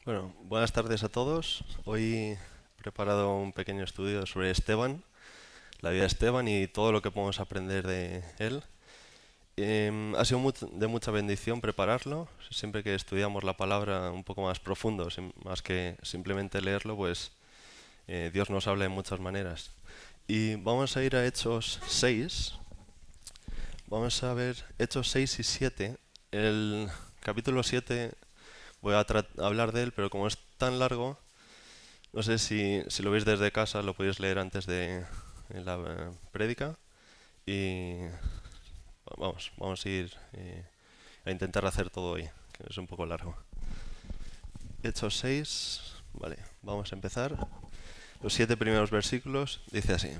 Bueno, buenas tardes a todos. Hoy he preparado un pequeño estudio sobre Esteban, la vida de Esteban y todo lo que podemos aprender de él. Ha sido de mucha bendición prepararlo. Siempre que estudiamos la palabra un poco más profundo, más que simplemente leerlo, pues Dios nos habla de muchas maneras. Y vamos a ir a Hechos 6. Vamos a ver Hechos 6 y 7. El capítulo 7 voy a hablar de él, pero como es tan largo, no sé si lo veis desde casa, lo podéis leer antes de la prédica. Y vamos a ir a intentar hacer todo hoy, que es un poco largo. Hechos 6, vale, vamos a empezar. Los 7 primeros versículos dice así.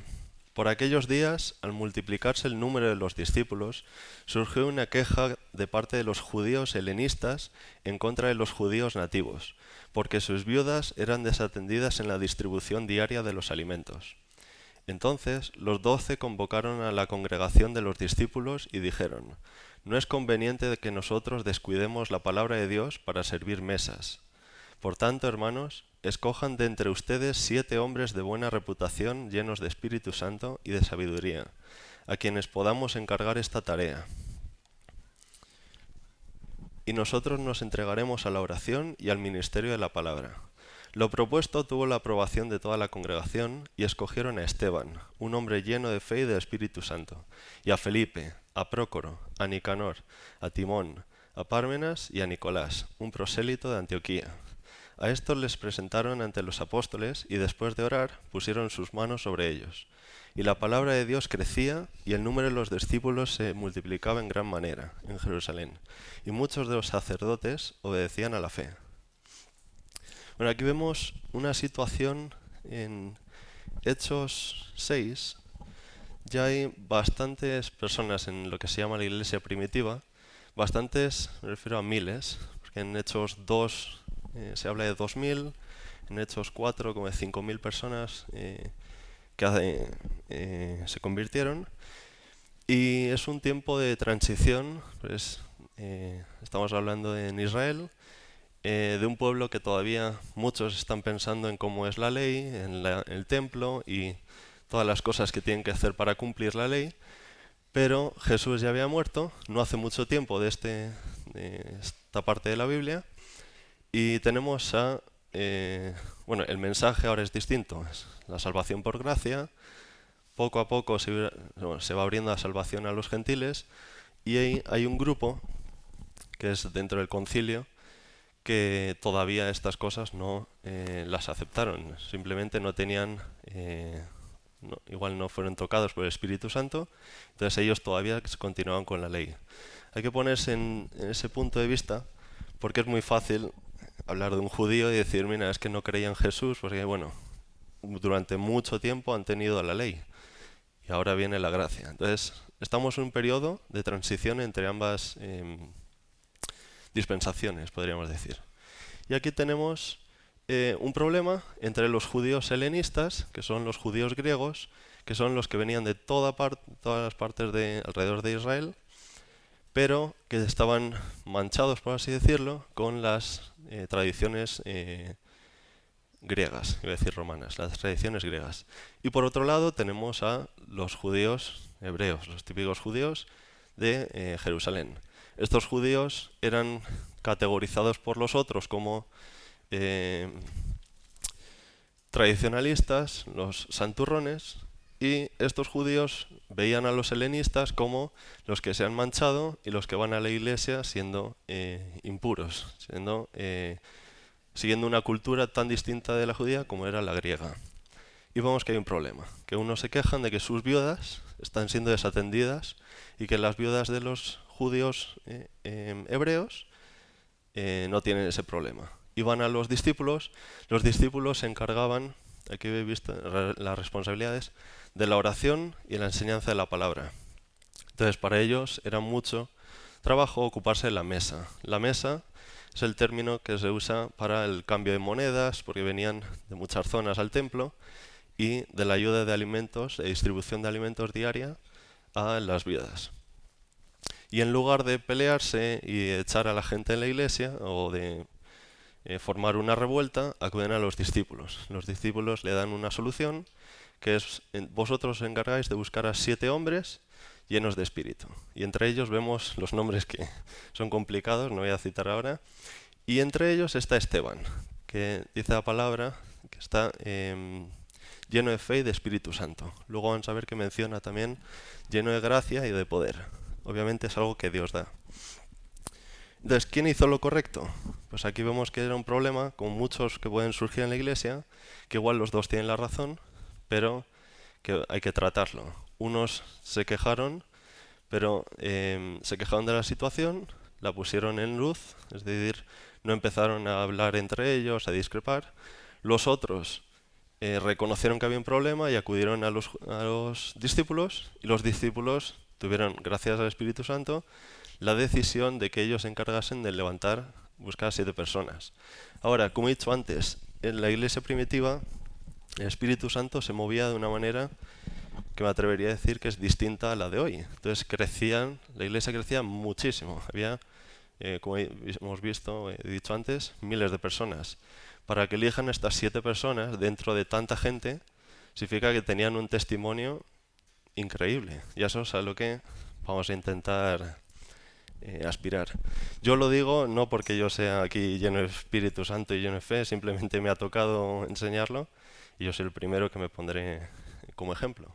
Por aquellos días, al multiplicarse el número de los discípulos, surgió una queja de parte de los judíos helenistas en contra de los judíos nativos, porque sus viudas eran desatendidas en la distribución diaria de los alimentos. Entonces los 12 convocaron a la congregación de los discípulos y dijeron: No es conveniente que nosotros descuidemos la palabra de Dios para servir mesas. Por tanto, hermanos, escojan de entre ustedes 7 hombres de buena reputación, llenos de Espíritu Santo y de sabiduría, a quienes podamos encargar esta tarea. Y nosotros nos entregaremos a la oración y al ministerio de la palabra. Lo propuesto tuvo la aprobación de toda la congregación y escogieron a Esteban, un hombre lleno de fe y de Espíritu Santo, y a Felipe, a Prócoro, a Nicanor, a Timón, a Pármenas y a Nicolás, un prosélito de Antioquía. A estos les presentaron ante los apóstoles y después de orar pusieron sus manos sobre ellos. Y la palabra de Dios crecía y el número de los discípulos se multiplicaba en gran manera en Jerusalén. Y muchos de los sacerdotes obedecían a la fe. Bueno, aquí vemos una situación en Hechos 6. Ya hay bastantes personas en lo que se llama la iglesia primitiva. Bastantes, me refiero a miles, porque en Hechos 2 se habla de 2000, en Hechos 4 como de 5000 personas que se convirtieron. Y es un tiempo de transición, pues estamos hablando en Israel, de un pueblo que todavía muchos están pensando en cómo es la ley, en el templo y todas las cosas que tienen que hacer para cumplir la ley, pero Jesús ya había muerto no hace mucho tiempo de esta parte de la Biblia y tenemos bueno, el mensaje ahora es distinto, es la salvación por gracia. Poco a poco se va abriendo la salvación a los gentiles y hay un grupo que es dentro del concilio que todavía estas cosas no las aceptaron, simplemente no tenían, igual no fueron tocados por el Espíritu Santo, entonces ellos todavía continuaban con la ley. Hay que ponerse en ese punto de vista porque es muy fácil hablar de un judío y decir, mira, es que no creía en Jesús, porque bueno, durante mucho tiempo han tenido la ley y ahora viene la gracia. Entonces, estamos en un periodo de transición entre ambas dispensaciones, podríamos decir. Y aquí tenemos un problema entre los judíos helenistas, que son los judíos griegos, que son los que venían de todas las partes de alrededor de Israel, pero que estaban manchados, por así decirlo, con las tradiciones griegas, iba a decir romanas, las tradiciones griegas. Y por otro lado tenemos a los judíos hebreos, los típicos judíos de Jerusalén. Estos judíos eran categorizados por los otros como eh, tradicionalistas, los santurrones, y estos judíos veían a los helenistas como los que se han manchado y los que van a la iglesia siendo impuros, siguiendo una cultura tan distinta de la judía como era la griega. Y vemos que hay un problema, que unos se quejan de que sus viudas están siendo desatendidas y que las viudas de los judíos hebreos no tienen ese problema. Iban a los discípulos se encargaban, aquí habéis visto las responsabilidades, de la oración y la enseñanza de la palabra. Entonces para ellos era mucho trabajo ocuparse de la mesa. La mesa es el término que se usa para el cambio de monedas, porque venían de muchas zonas al templo, y de la ayuda de alimentos, de distribución de alimentos diaria a las viudas. Y en lugar de pelearse y echar a la gente en la iglesia o de formar una revuelta, acuden a los discípulos. Los discípulos le dan una solución, que es: vosotros os encargáis de buscar a 7 hombres llenos de espíritu. Y entre ellos vemos los nombres que son complicados, no voy a citar ahora. Y entre ellos está Esteban, que dice la palabra que está lleno de fe y de Espíritu Santo. Luego vamos a ver que menciona también lleno de gracia y de poder. Obviamente es algo que Dios da. Entonces, ¿quién hizo lo correcto? Pues aquí vemos que era un problema, como muchos que pueden surgir en la iglesia, que igual los dos tienen la razón, pero que hay que tratarlo. Unos se quejaron, pero se quejaron de la situación, la pusieron en luz, es decir, no empezaron a hablar entre ellos, a discrepar. Los otros reconocieron que había un problema y acudieron a los discípulos, y los discípulos tuvieron, gracias al Espíritu Santo, la decisión de que ellos se encargasen de buscar a 7 personas. Ahora, como he dicho antes, en la iglesia primitiva el Espíritu Santo se movía de una manera que me atrevería a decir que es distinta a la de hoy. Entonces la iglesia crecía muchísimo. Había, como hemos visto, he dicho antes, miles de personas. Para que elijan estas 7 personas dentro de tanta gente, significa que tenían un testimonio increíble. Y eso es a lo que vamos a intentar aspirar. Yo lo digo no porque yo sea aquí lleno de Espíritu Santo y lleno de fe, simplemente me ha tocado enseñarlo y yo soy el primero que me pondré como ejemplo.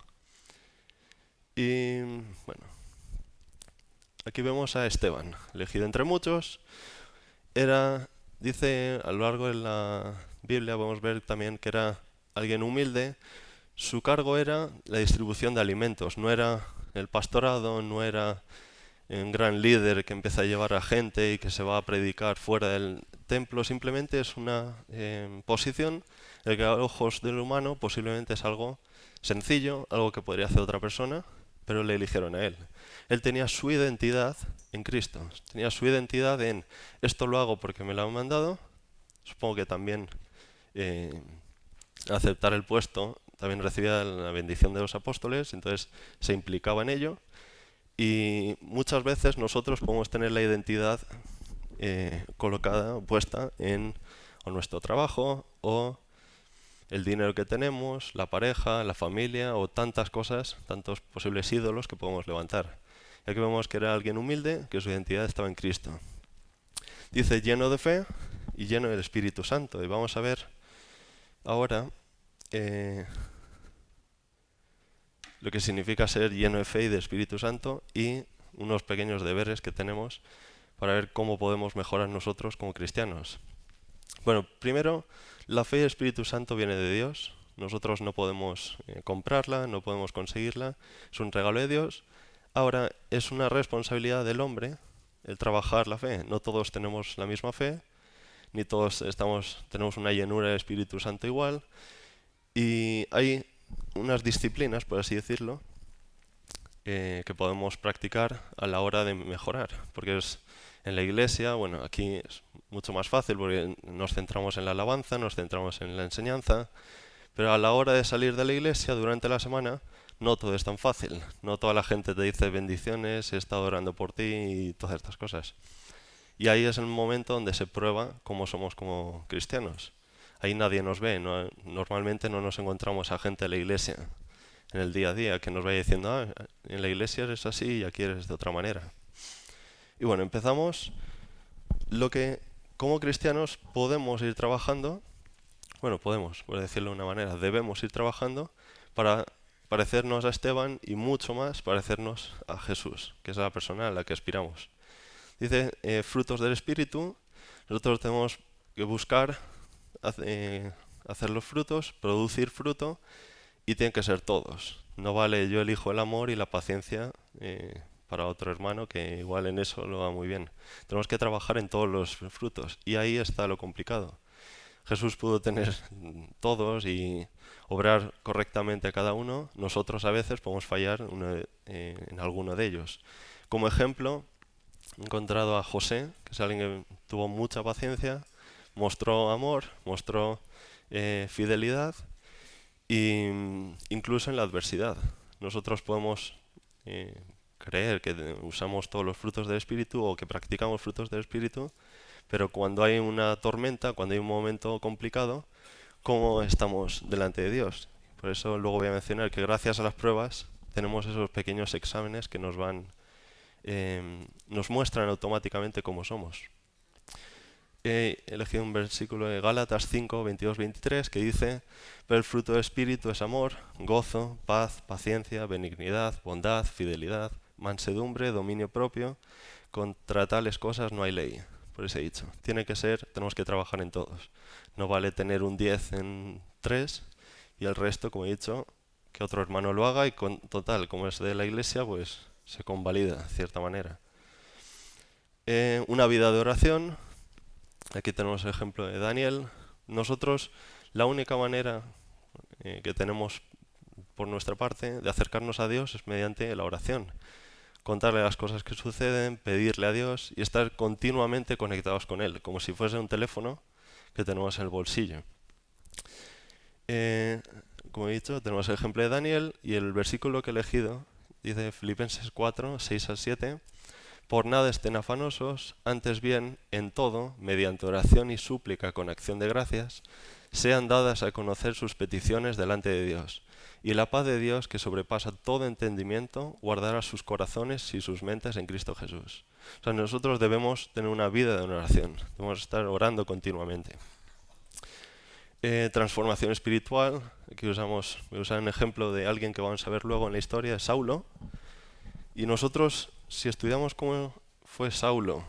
Y bueno, aquí vemos a Esteban, elegido entre muchos. Dice a lo largo de la Biblia, podemos ver también que era alguien humilde. Su cargo era la distribución de alimentos, no era el pastorado, no era un gran líder que empieza a llevar a gente y que se va a predicar fuera del templo. Simplemente es una posición en la que a ojos del humano posiblemente es algo sencillo, algo que podría hacer otra persona, pero le eligieron a él. Él tenía su identidad en Cristo, tenía su identidad en esto lo hago porque me lo han mandado. Supongo que también aceptar el puesto también recibía la bendición de los apóstoles, entonces se implicaba en ello. Y muchas veces nosotros podemos tener la identidad colocada, puesta en o nuestro trabajo o el dinero que tenemos, la pareja, la familia o tantas cosas, tantos posibles ídolos que podemos levantar. Y aquí vemos que era alguien humilde, que su identidad estaba en Cristo. Dice lleno de fe y lleno del Espíritu Santo. Y vamos a ver ahora lo que significa ser lleno de fe y de Espíritu Santo y unos pequeños deberes que tenemos para ver cómo podemos mejorar nosotros como cristianos. Bueno, primero, la fe y el Espíritu Santo viene de Dios. Nosotros no podemos comprarla, no podemos conseguirla. Es un regalo de Dios. Ahora, es una responsabilidad del hombre el trabajar la fe. No todos tenemos la misma fe, ni todos tenemos una llenura del Espíritu Santo igual. Y hay unas disciplinas, por así decirlo, que podemos practicar a la hora de mejorar. Porque en la iglesia, bueno, aquí es mucho más fácil porque nos centramos en la alabanza, nos centramos en la enseñanza, pero a la hora de salir de la iglesia durante la semana no todo es tan fácil. No toda la gente te dice bendiciones, he estado orando por ti y todas estas cosas. Y ahí es el momento donde se prueba cómo somos como cristianos. Ahí nadie nos ve, normalmente no nos encontramos a gente de la iglesia en el día a día que nos vaya diciendo, en la iglesia eres así y aquí eres de otra manera. Y bueno, empezamos lo que como cristianos podemos ir trabajando, bueno, podemos, por decirlo de una manera, debemos ir trabajando para parecernos a Esteban y mucho más parecernos a Jesús, que es la persona a la que aspiramos. Dice frutos del Espíritu. Nosotros tenemos que buscar hacer los frutos, producir fruto, y tienen que ser todos. No vale yo elijo el amor y la paciencia para otro hermano que igual en eso lo va muy bien. Tenemos que trabajar en todos los frutos y ahí está lo complicado. Jesús pudo tener todos y obrar correctamente a cada uno. Nosotros a veces podemos fallar en alguno de ellos. Como ejemplo, he encontrado a José, que es alguien que tuvo mucha paciencia, mostró amor, mostró fidelidad e incluso en la adversidad. Nosotros podemos creer que usamos todos los frutos del Espíritu o que practicamos frutos del Espíritu, pero cuando hay una tormenta, cuando hay un momento complicado, ¿cómo estamos delante de Dios? Por eso luego voy a mencionar que gracias a las pruebas tenemos esos pequeños exámenes que nos muestran automáticamente cómo somos. He elegido un versículo de Gálatas 5, 22, 23 que dice: pero el fruto del Espíritu es amor, gozo, paz, paciencia, benignidad, bondad, fidelidad, mansedumbre, dominio propio. Contra tales cosas no hay ley. Por eso he dicho, tenemos que trabajar en todos. No vale tener un 10 en 3 y el resto, como he dicho, que otro hermano lo haga y total, como es de la iglesia, pues se convalida de cierta manera. Una vida de oración. Aquí tenemos el ejemplo de Daniel. Nosotros, la única manera que tenemos por nuestra parte de acercarnos a Dios es mediante la oración. Contarle las cosas que suceden, pedirle a Dios y estar continuamente conectados con Él, como si fuese un teléfono que tenemos en el bolsillo. Como he dicho, tenemos el ejemplo de Daniel y el versículo que he elegido dice Filipenses 4, 6 al 7. Por nada estén afanosos, antes bien, en todo, mediante oración y súplica con acción de gracias, sean dadas a conocer sus peticiones delante de Dios. Y la paz de Dios, que sobrepasa todo entendimiento, guardará sus corazones y sus mentes en Cristo Jesús. O sea, nosotros debemos tener una vida de oración, debemos estar orando continuamente. Transformación espiritual, aquí voy a usar un ejemplo de alguien que vamos a ver luego en la historia, es Saulo. Y nosotros, si estudiamos cómo fue Saulo,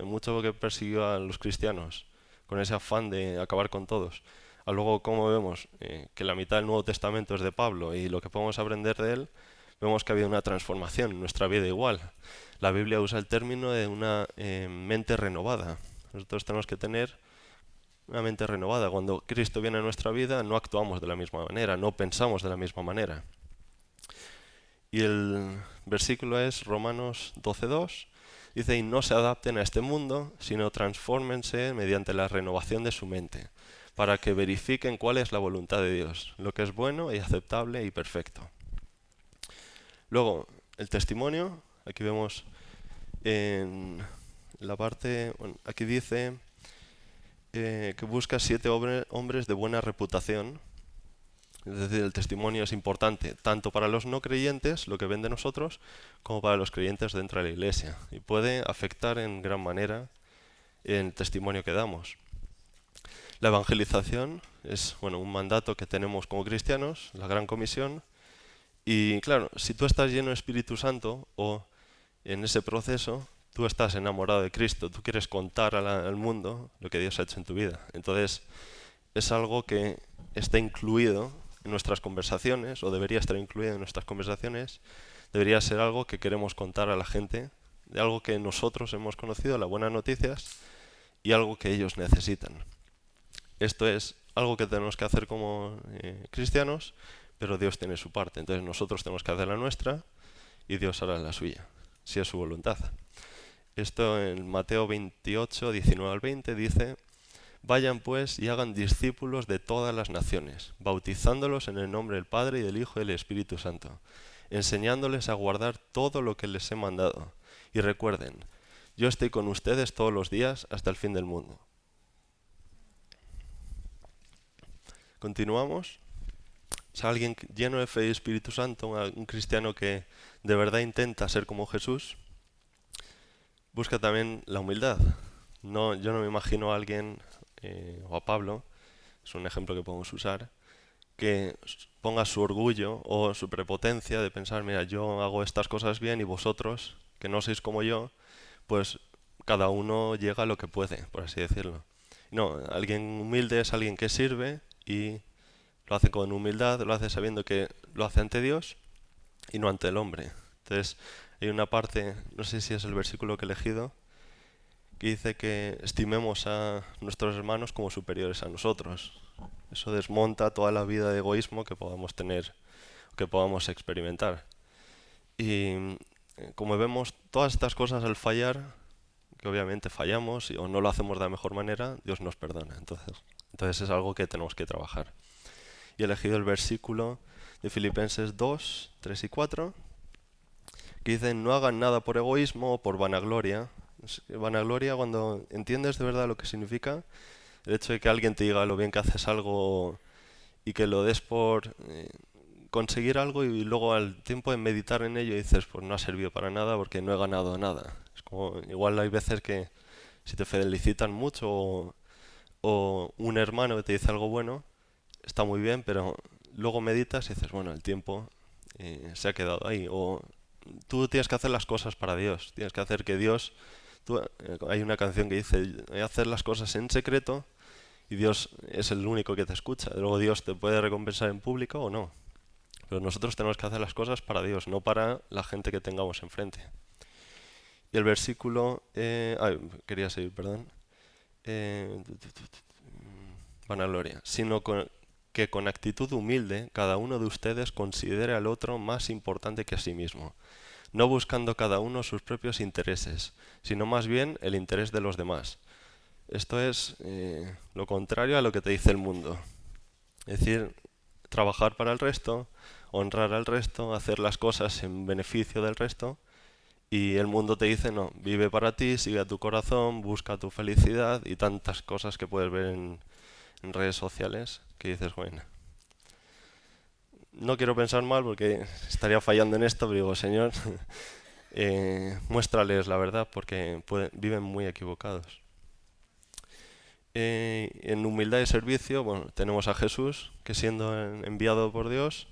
mucho lo que persiguió a los cristianos, con ese afán de acabar con todos, a luego cómo vemos que la mitad del Nuevo Testamento es de Pablo y lo que podemos aprender de él, vemos que ha habido una transformación en nuestra vida igual. La Biblia usa el término de una mente renovada. Nosotros tenemos que tener una mente renovada. Cuando Cristo viene a nuestra vida, no actuamos de la misma manera, no pensamos de la misma manera. Y el versículo es Romanos 12:2. Dice, y no se adapten a este mundo, sino transfórmense mediante la renovación de su mente, para que verifiquen cuál es la voluntad de Dios, lo que es bueno y aceptable y perfecto. Luego, el testimonio. Aquí vemos en la parte, aquí dice que busca 7 hombres de buena reputación. Es decir, el testimonio es importante tanto para los no creyentes, lo que ven de nosotros, como para los creyentes dentro de la iglesia. Y puede afectar en gran manera el testimonio que damos. La evangelización es un mandato que tenemos como cristianos, la Gran Comisión. Y claro, si tú estás lleno de Espíritu Santo o en ese proceso, tú estás enamorado de Cristo, tú quieres contar al mundo lo que Dios ha hecho en tu vida. Entonces, es algo que está incluido en nuestras conversaciones, o debería estar incluido en nuestras conversaciones, debería ser algo que queremos contar a la gente, de algo que nosotros hemos conocido, las buenas noticias, y algo que ellos necesitan. Esto es algo que tenemos que hacer como cristianos, pero Dios tiene su parte, entonces nosotros tenemos que hacer la nuestra y Dios hará la suya, si es su voluntad. Esto en Mateo 28, 19 al 20 dice: vayan pues y hagan discípulos de todas las naciones, bautizándolos en el nombre del Padre y del Hijo y del Espíritu Santo, enseñándoles a guardar todo lo que les he mandado. Y recuerden, yo estoy con ustedes todos los días hasta el fin del mundo. Continuamos. O sea, alguien lleno de fe y Espíritu Santo, un cristiano que de verdad intenta ser como Jesús, busca también la humildad. Yo no me imagino a alguien, o a Pablo, es un ejemplo que podemos usar, que ponga su orgullo o su prepotencia de pensar, mira, yo hago estas cosas bien y vosotros, que no sois como yo, pues cada uno llega a lo que puede, por así decirlo. No, alguien humilde es alguien que sirve y lo hace con humildad, lo hace sabiendo que lo hace ante Dios y no ante el hombre. Entonces, hay una parte, no sé si es el versículo que he elegido, que dice que estimemos a nuestros hermanos como superiores a nosotros. Eso desmonta toda la vida de egoísmo que podamos tener, que podamos experimentar. Y como vemos, todas estas cosas al fallar, que obviamente fallamos o no lo hacemos de la mejor manera, Dios nos perdona. Entonces es algo que tenemos que trabajar. Y he elegido el versículo de Filipenses 2, 3 y 4, que dice no hagan nada por egoísmo o por vanagloria. Vanagloria, cuando entiendes de verdad lo que significa, el hecho de que alguien te diga lo bien que haces algo y que lo des por conseguir algo y luego al tiempo de meditar en ello dices, pues no ha servido para nada porque no he ganado nada. Es como, igual hay veces que si te felicitan mucho o un hermano que te dice algo bueno, está muy bien, pero luego meditas y dices, bueno, el tiempo se ha quedado ahí. O tú tienes que hacer las cosas para Dios, tienes que hacer que Dios... hay una canción que dice, hacer las cosas en secreto y Dios es el único que te escucha. Luego Dios te puede recompensar en público o no. Pero nosotros tenemos que hacer las cosas para Dios, no para la gente que tengamos enfrente. Y el versículo... quería seguir, perdón. Vanagloria. Que con actitud humilde cada uno de ustedes considere al otro más importante que a sí mismo, no buscando cada uno sus propios intereses, sino más bien el interés de los demás. Esto es lo contrario a lo que te dice el mundo. Es decir, trabajar para el resto, honrar al resto, hacer las cosas en beneficio del resto, y el mundo te dice no, vive para ti, sigue a tu corazón, busca tu felicidad y tantas cosas que puedes ver en redes sociales que dices, bueno, no quiero pensar mal porque estaría fallando en esto, pero digo, Señor, muéstrales la verdad porque viven muy equivocados. En humildad y servicio, bueno, tenemos a Jesús, que siendo enviado por Dios,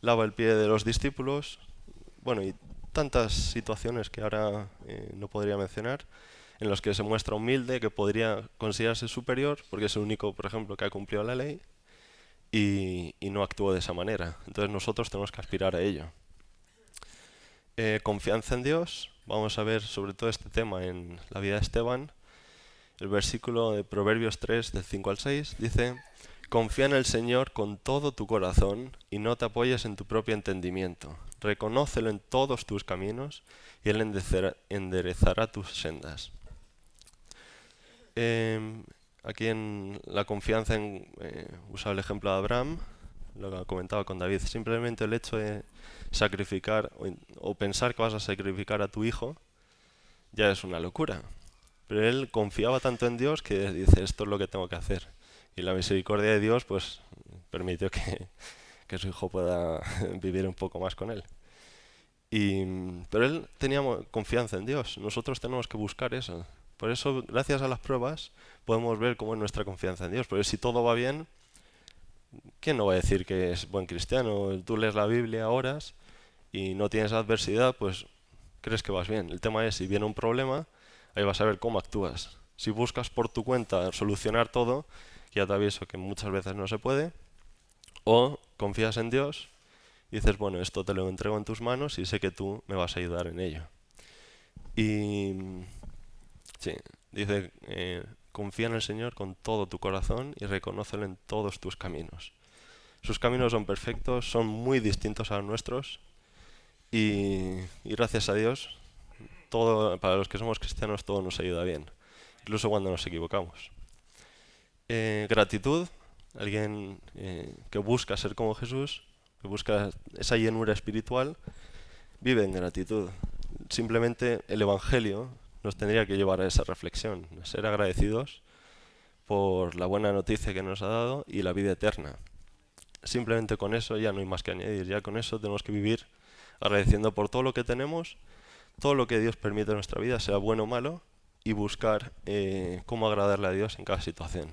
lava el pie de los discípulos, bueno, y tantas situaciones que ahora no podría mencionar, en los que se muestra humilde, que podría considerarse superior, porque es el único, por ejemplo, que ha cumplido la ley, y no actuó de esa manera. Entonces nosotros tenemos que aspirar a ello. Confianza en Dios, vamos a ver sobre todo este tema en la vida de Esteban. El versículo de Proverbios 3, del 5 al 6, dice: confía en el Señor con todo tu corazón y no te apoyes en tu propio entendimiento. Reconócelo en todos tus caminos y Él enderezará tus sendas. Aquí en la confianza usa el ejemplo de Abraham, lo que comentaba con David. Simplemente el hecho de sacrificar o pensar que vas a sacrificar a tu hijo ya es una locura. Pero él confiaba tanto en Dios que dice, esto es lo que tengo que hacer. Y la misericordia de Dios pues permitió que su hijo pueda vivir un poco más con él. Pero él tenía confianza en Dios. Nosotros tenemos que buscar eso. Por eso, gracias a las pruebas, podemos ver cómo es nuestra confianza en Dios. Porque si todo va bien, ¿quién no va a decir que es buen cristiano? Tú lees la Biblia a horas y no tienes adversidad, pues crees que vas bien. El tema es, si viene un problema, ahí vas a ver cómo actúas. Si buscas por tu cuenta solucionar todo, ya te aviso que muchas veces no se puede, o confías en Dios y dices, bueno, esto te lo entrego en tus manos y sé que tú me vas a ayudar en ello. Y sí, dice, confía en el Señor con todo tu corazón y reconócelo en todos tus caminos. Sus caminos son perfectos, son muy distintos a los nuestros y gracias a Dios, para los que somos cristianos todo nos ayuda bien, incluso cuando nos equivocamos. Gratitud, alguien que busca ser como Jesús, que busca esa llenura espiritual, vive en gratitud. Simplemente el Evangelio nos tendría que llevar a esa reflexión, a ser agradecidos por la buena noticia que nos ha dado y la vida eterna. Simplemente con eso ya no hay más que añadir, ya con eso tenemos que vivir agradeciendo por todo lo que tenemos, todo lo que Dios permite en nuestra vida, sea bueno o malo, y buscar cómo agradarle a Dios en cada situación.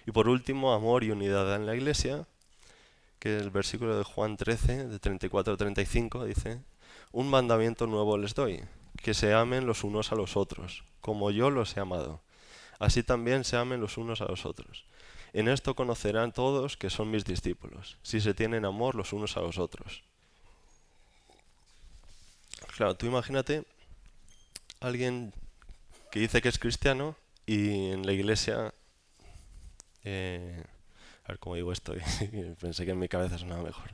Y por último, amor y unidad en la Iglesia, que el versículo de Juan 13, de 34 a 35, dice: un mandamiento nuevo les doy, que se amen los unos a los otros, como yo los he amado. Así también se amen los unos a los otros. En esto conocerán todos que son mis discípulos, si se tienen amor los unos a los otros. Claro, tú imagínate alguien que dice que es cristiano y en la iglesia... a ver cómo digo esto, pensé que en mi cabeza sonaba mejor.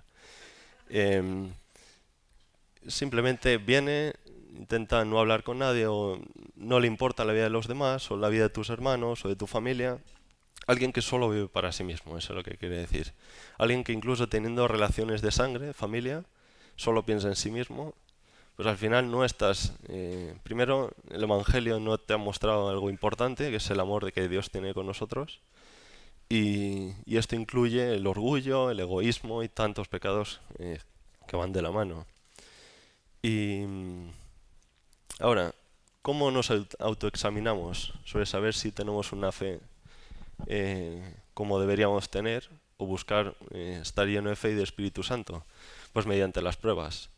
Simplemente viene, intenta no hablar con nadie o no le importa la vida de los demás o la vida de tus hermanos o de tu familia. Alguien que solo vive para sí mismo, eso es lo que quiere decir. Alguien que incluso teniendo relaciones de sangre, familia, solo piensa en sí mismo, pues al final no estás... primero, el Evangelio no te ha mostrado algo importante, que es el amor que Dios tiene con nosotros, y esto incluye el orgullo, el egoísmo y tantos pecados que van de la mano. Y ahora, ¿cómo nos autoexaminamos sobre saber si tenemos una fe como deberíamos tener o buscar estar lleno de fe y de Espíritu Santo? Pues mediante las pruebas,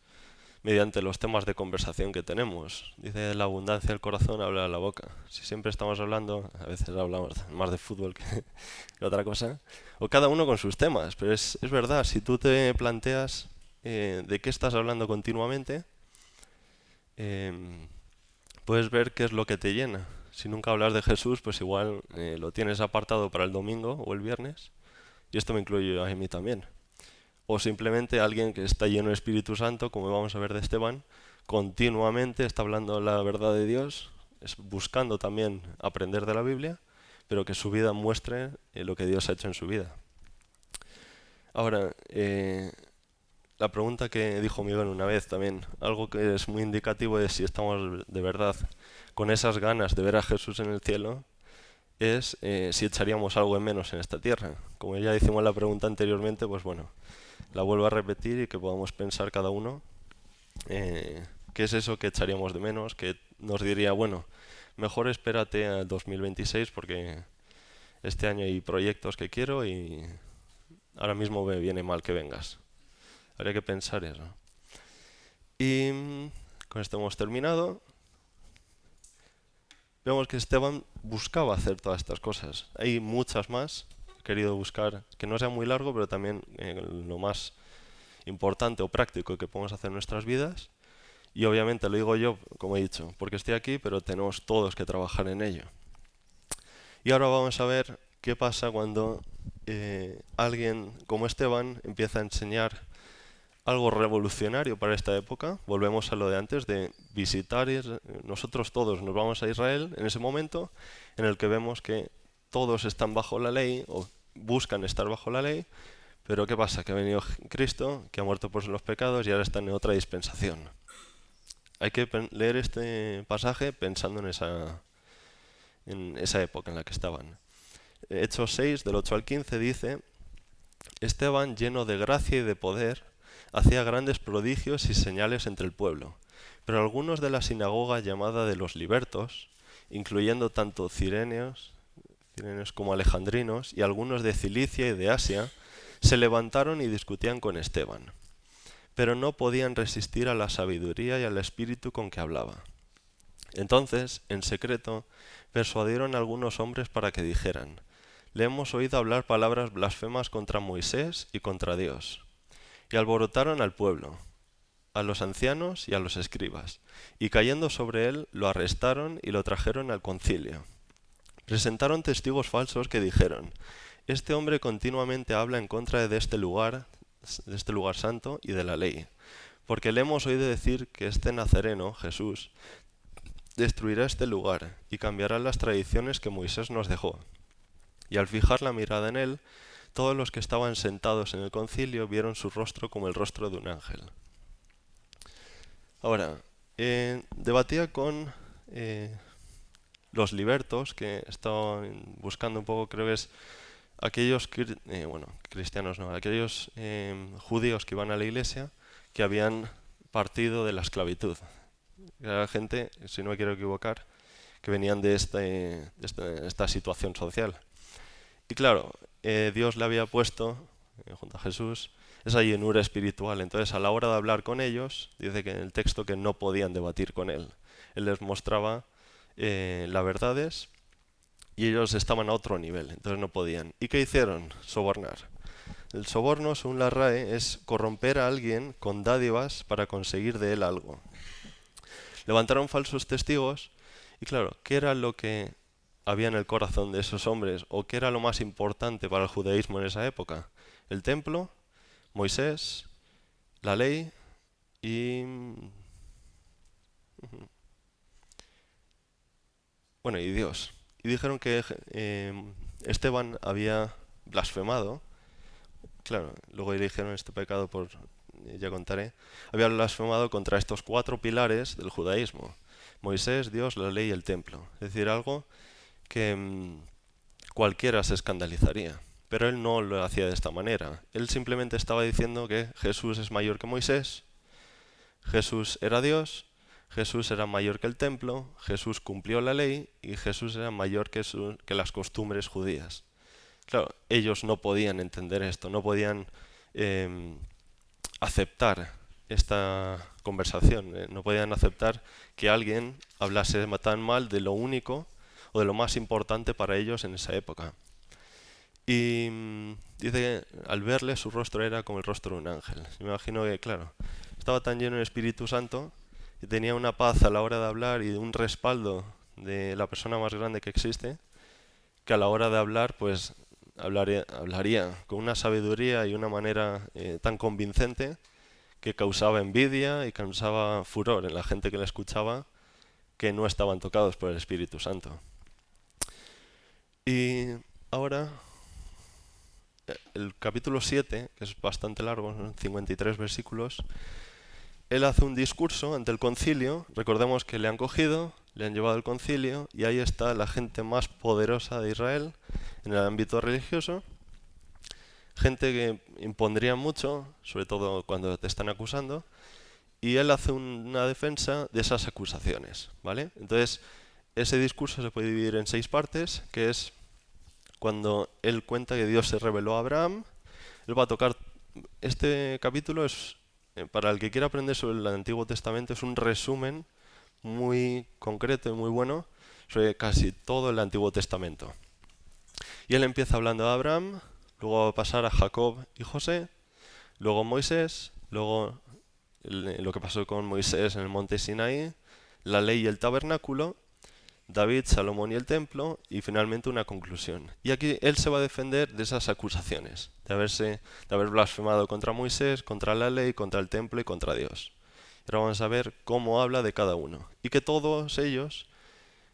mediante los temas de conversación que tenemos. Dice, la abundancia del corazón habla de la boca. Si siempre estamos hablando, a veces hablamos más de fútbol que otra cosa, o cada uno con sus temas, pero es verdad, si tú te planteas de qué estás hablando continuamente, puedes ver qué es lo que te llena. Si nunca hablas de Jesús, pues igual lo tienes apartado para el domingo o el viernes, y esto me incluye a mí también. O simplemente alguien que está lleno de Espíritu Santo, como vamos a ver de Esteban, continuamente está hablando la verdad de Dios, buscando también aprender de la Biblia, pero que su vida muestre lo que Dios ha hecho en su vida. Ahora, la pregunta que dijo Miguel una vez también, algo que es muy indicativo de si estamos de verdad con esas ganas de ver a Jesús en el cielo, es si echaríamos algo en menos en esta tierra. Como ya hicimos la pregunta anteriormente, pues bueno, la vuelvo a repetir y que podamos pensar cada uno qué es eso que echaríamos de menos, que nos diría, bueno, mejor espérate al 2026 porque este año hay proyectos que quiero y ahora mismo me viene mal que vengas. Habría que pensar eso. Y con esto hemos terminado. Vemos que Esteban buscaba hacer todas estas cosas. Hay muchas más. He querido buscar que no sea muy largo, pero también lo más importante o práctico que podemos hacer en nuestras vidas. Y obviamente lo digo yo, como he dicho, porque estoy aquí, pero tenemos todos que trabajar en ello. Y ahora vamos a ver qué pasa cuando alguien como Esteban empieza a enseñar algo revolucionario para esta época. Volvemos a lo de antes de visitar. Nosotros todos nos vamos a Israel en ese momento en el que vemos que todos están bajo la ley o buscan estar bajo la ley. Pero ¿qué pasa? Que ha venido Cristo, que ha muerto por los pecados y ahora están en otra dispensación. Hay que leer este pasaje pensando en esa época en la que estaban. Hechos 6, del 8 al 15, dice: Esteban, lleno de gracia y de poder, hacía grandes prodigios y señales entre el pueblo. Pero algunos de la sinagoga llamada de los libertos, incluyendo tanto cireneos como alejandrinos, y algunos de Cilicia y de Asia, se levantaron y discutían con Esteban. Pero no podían resistir a la sabiduría y al espíritu con que hablaba. Entonces, en secreto, persuadieron a algunos hombres para que dijeran: le hemos oído hablar palabras blasfemas contra Moisés y contra Dios. Y alborotaron al pueblo, a los ancianos y a los escribas, y cayendo sobre él, lo arrestaron y lo trajeron al concilio. Presentaron testigos falsos que dijeron: este hombre continuamente habla en contra de este lugar santo y de la ley, porque le hemos oído decir que este nazareno, Jesús, destruirá este lugar y cambiará las tradiciones que Moisés nos dejó. Y al fijar la mirada en él, todos los que estaban sentados en el concilio vieron su rostro como el rostro de un ángel. Ahora, debatía con los libertos, que estaban buscando un poco, creo que es aquellos, cristianos no, aquellos judíos que iban a la iglesia que habían partido de la esclavitud. Era gente, si no me quiero equivocar, que venían de esta situación social. Y claro, Dios le había puesto, junto a Jesús, esa llenura espiritual. Entonces, a la hora de hablar con ellos, dice que en el texto que no podían debatir con él. Él les mostraba las verdades y ellos estaban a otro nivel, entonces no podían. ¿Y qué hicieron? Sobornar. El soborno, según la RAE, es corromper a alguien con dádivas para conseguir de él algo. Levantaron falsos testigos y claro, ¿qué era lo que había en el corazón de esos hombres o qué era lo más importante para el judaísmo en esa época? El templo, Moisés, la ley y y Dios. Y dijeron que Esteban había blasfemado. Claro, luego eligieron este pecado por ya contaré, había blasfemado contra estos 4 pilares del judaísmo: Moisés, Dios, la ley y el templo. Es decir, algo que cualquiera se escandalizaría. Pero él no lo hacía de esta manera. Él simplemente estaba diciendo que Jesús es mayor que Moisés, Jesús era Dios, Jesús era mayor que el templo, Jesús cumplió la ley y Jesús era mayor que las costumbres judías. Claro, ellos no podían entender esto, no podían aceptar esta conversación, no podían aceptar que alguien hablase tan mal de lo único o de lo más importante para ellos en esa época. Y dice que al verle su rostro era como el rostro de un ángel. Me imagino que, claro, estaba tan lleno del Espíritu Santo y tenía una paz a la hora de hablar y un respaldo de la persona más grande que existe, que a la hora de hablar, pues hablaría con una sabiduría y una manera tan convincente que causaba envidia y causaba furor en la gente que le escuchaba, que no estaban tocados por el Espíritu Santo. Y ahora, el capítulo 7, que es bastante largo, son 53 versículos, él hace un discurso ante el concilio. Recordemos que le han cogido, le han llevado al concilio, y ahí está la gente más poderosa de Israel en el ámbito religioso, gente que impondría mucho, sobre todo cuando te están acusando, y él hace una defensa de esas acusaciones, ¿vale? Entonces, ese discurso se puede dividir en 6 partes, que es cuando él cuenta que Dios se reveló a Abraham. Él va a tocar, este capítulo es, para el que quiera aprender sobre el Antiguo Testamento, es un resumen muy concreto y muy bueno sobre casi todo el Antiguo Testamento. Y él empieza hablando de Abraham, luego va a pasar a Jacob y José, luego Moisés, luego lo que pasó con Moisés en el monte Sinaí, la ley y el tabernáculo, David, Salomón y el templo, y finalmente una conclusión. Y aquí él se va a defender de esas acusaciones, de haber blasfemado contra Moisés, contra la ley, contra el templo y contra Dios. Y ahora vamos a ver cómo habla de cada uno. Y que todos ellos,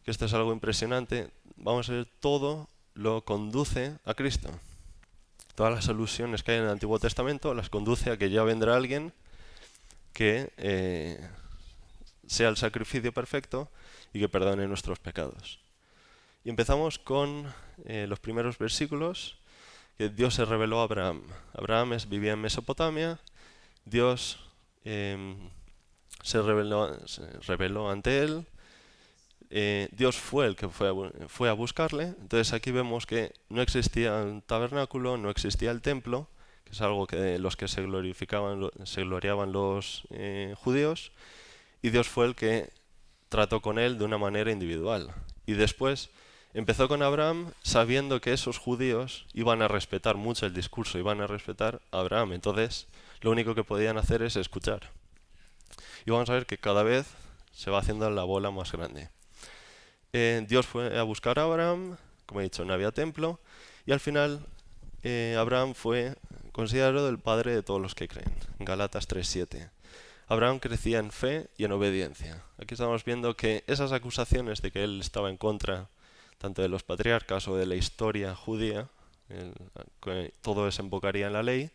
que esto es algo impresionante, vamos a ver, todo lo conduce a Cristo. Todas las alusiones que hay en el Antiguo Testamento las conduce a que ya vendrá alguien que sea el sacrificio perfecto y que perdone nuestros pecados. Y empezamos con los primeros versículos, que Dios se reveló a Abraham. Abraham vivía en Mesopotamia. Dios se reveló ante él. Dios fue el que fue a buscarle. Entonces aquí vemos que no existía un tabernáculo, no existía el templo, que es algo que los que se gloriaban los judíos, y Dios fue el que trató con él de una manera individual. Y después empezó con Abraham sabiendo que esos judíos iban a respetar mucho el discurso, iban a respetar a Abraham. Entonces lo único que podían hacer es escuchar. Y vamos a ver que cada vez se va haciendo la bola más grande. Dios fue a buscar a Abraham, como he dicho, no había templo, y al final Abraham fue considerado el padre de todos los que creen. Galatas 3:7. Abraham crecía en fe y en obediencia. Aquí estamos viendo que esas acusaciones de que él estaba en contra tanto de los patriarcas o de la historia judía, que todo desembocaría en la ley,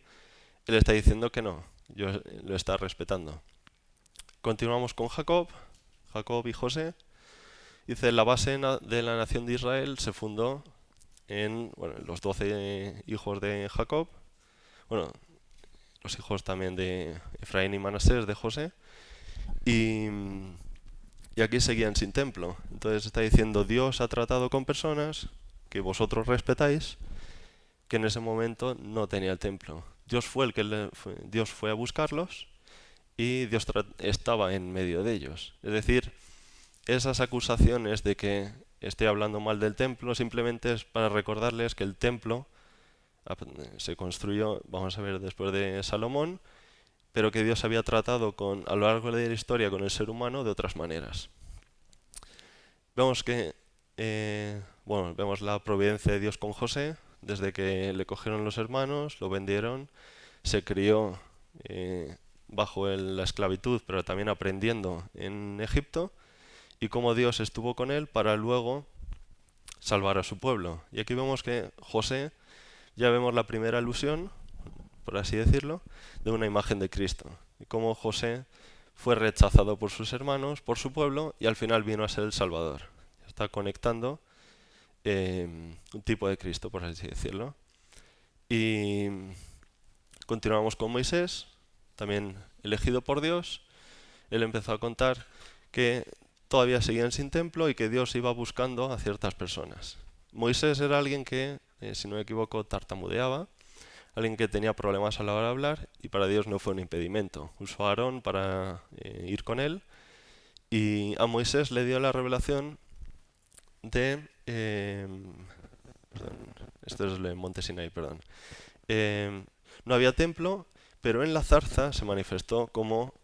él está diciendo que no, Dios lo está respetando. Continuamos con Jacob y José. Dice, la base de la nación de Israel se fundó en los 12 hijos de Jacob, los hijos también de Efraín y Manasés de José, y aquí seguían sin templo. Entonces está diciendo, Dios ha tratado con personas que vosotros respetáis, que en ese momento no tenía el templo. Dios fue a buscarlos y Dios estaba en medio de ellos. Es decir, esas acusaciones de que estoy hablando mal del templo simplemente es para recordarles que el templo se construyó, vamos a ver, después de Salomón, pero que Dios había tratado a lo largo de la historia con el ser humano de otras maneras. Vemos que vemos la providencia de Dios con José, desde que le cogieron los hermanos, lo vendieron, se crió bajo la esclavitud, pero también aprendiendo en Egipto, y cómo Dios estuvo con él para luego salvar a su pueblo. Y aquí vemos que José, ya vemos la primera alusión, por así decirlo, de una imagen de Cristo. Y cómo José fue rechazado por sus hermanos, por su pueblo, y al final vino a ser el Salvador. Está conectando un tipo de Cristo, por así decirlo. Y continuamos con Moisés, también elegido por Dios. Él empezó a contar que todavía seguían sin templo y que Dios iba buscando a ciertas personas. Moisés era alguien que, si no me equivoco, tartamudeaba, alguien que tenía problemas a la hora de hablar, y para Dios no fue un impedimento. Usó a Aarón para ir con él, y a Moisés le dio la revelación de... perdón, esto es el monte Sinai, perdón. No había templo, pero en la zarza se manifestó como